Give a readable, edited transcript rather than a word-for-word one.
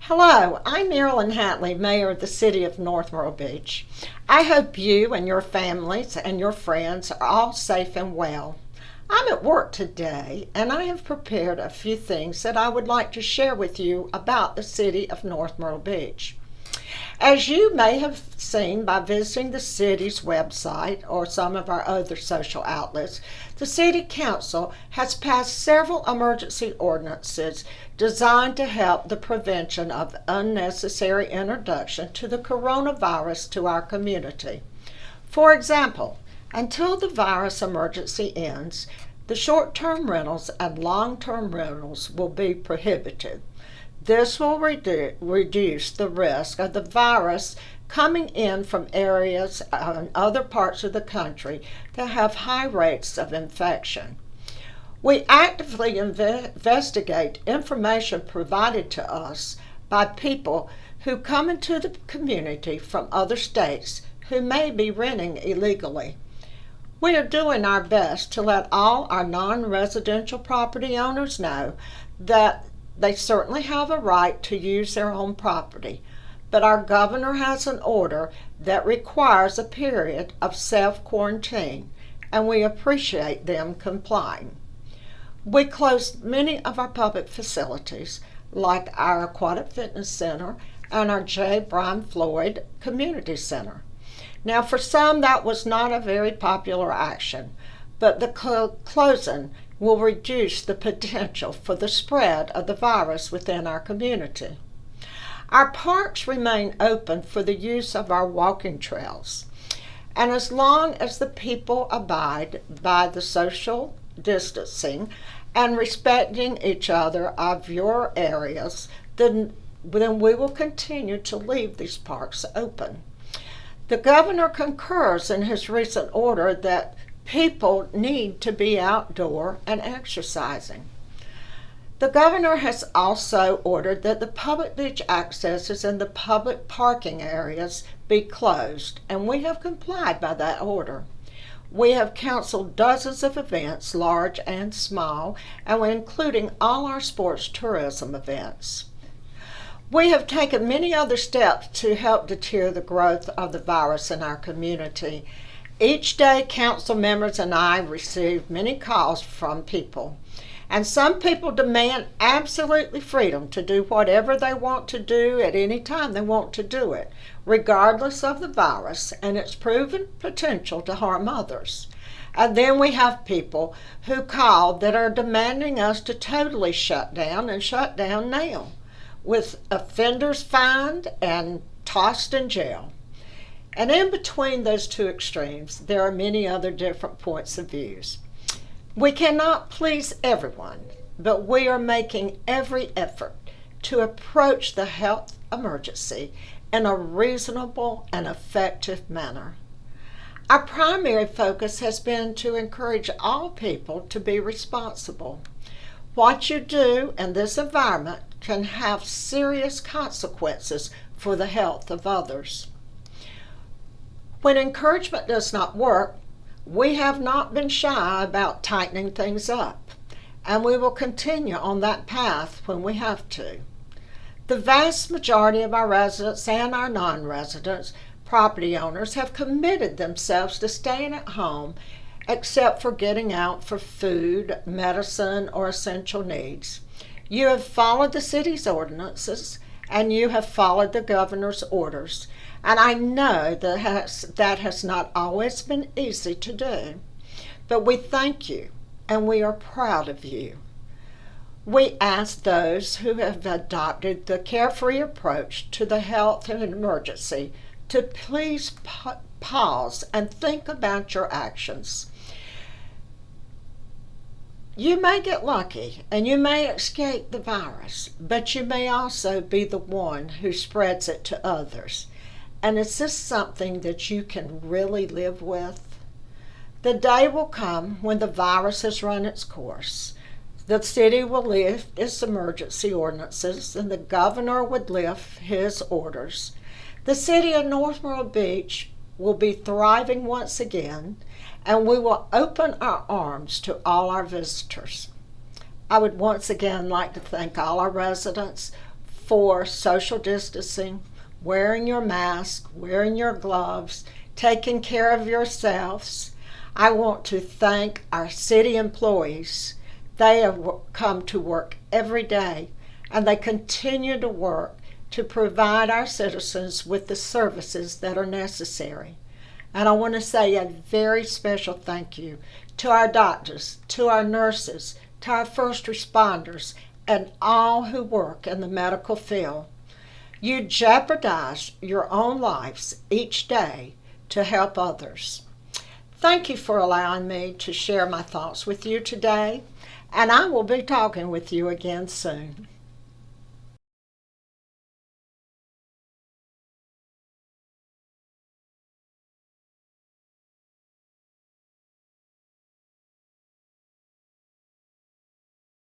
Hello, I'm Marilyn Hatley, Mayor of the City of North Myrtle Beach. I hope you and your families and your friends are all safe and well. I'm at work today and I have prepared a few things that I would like to share with you about the City of North Myrtle Beach. As you may have seen by visiting the city's website or some of our other social outlets, the City Council has passed several emergency ordinances designed to help the prevention of unnecessary introduction to the coronavirus to our community. For example, until the virus emergency ends, the short-term rentals and long-term rentals will be prohibited. This will reduce the risk of the virus coming in from areas in other parts of the country that have high rates of infection. We actively investigate information provided to us by people who come into the community from other states who may be renting illegally. We are doing our best to let all our non-residential property owners know that they certainly have a right to use their own property, but our governor has an order that requires a period of self-quarantine, and we appreciate them complying. We closed many of our public facilities, like our Aquatic Fitness Center and our J. Brian Floyd Community Center. Now, for some, that was not a very popular action, but the closing will reduce the potential for the spread of the virus within our community. Our parks remain open for the use of our walking trails, and as long as the people abide by the social distancing and respecting each other of your areas, then we will continue to leave these parks open. The governor concurs in his recent order that people need to be outdoor and exercising. The governor has also ordered that the public beach accesses and the public parking areas be closed, and we have complied by that order. We have canceled dozens of events, large and small, and including all our sports tourism events. We have taken many other steps to help deter the growth of the virus in our community. Each day, council members and I receive many calls from people, and some people demand absolutely freedom to do whatever they want to do at any time they want to do it, regardless of the virus and its proven potential to harm others. And then we have people who call that are demanding us to totally shut down and shut down now, with offenders fined and tossed in jail. And in between those two extremes, there are many other different points of views. We cannot please everyone, but we are making every effort to approach the health emergency in a reasonable and effective manner. Our primary focus has been to encourage all people to be responsible. What you do in this environment can have serious consequences for the health of others. When encouragement does not work, we have not been shy about tightening things up, and we will continue on that path when we have to. The vast majority of our residents and our non-residents property owners have committed themselves to staying at home except for getting out for food, medicine, or essential needs. You have followed the city's ordinances, and you have followed the governor's orders. And I know that has not always been easy to do, but we thank you and we are proud of you. We ask those who have adopted the carefree approach to the health and emergency to please pause and think about your actions. You may get lucky and you may escape the virus, but you may also be the one who spreads it to others. And is this something that you can really live with? The day will come when the virus has run its course. The city will lift its emergency ordinances and the governor would lift his orders. The city of North Myrtle Beach will be thriving once again, and we will open our arms to all our visitors. I would once again like to thank all our residents for social distancing, wearing your mask, wearing your gloves, taking care of yourselves. I want to thank our city employees. They have come to work every day, and they continue to work to provide our citizens with the services that are necessary. And I want to say a very special thank you to our doctors, to our nurses, to our first responders, and all who work in the medical field. You jeopardize your own lives each day to help others. Thank you for allowing me to share my thoughts with you today, and I will be talking with you again soon.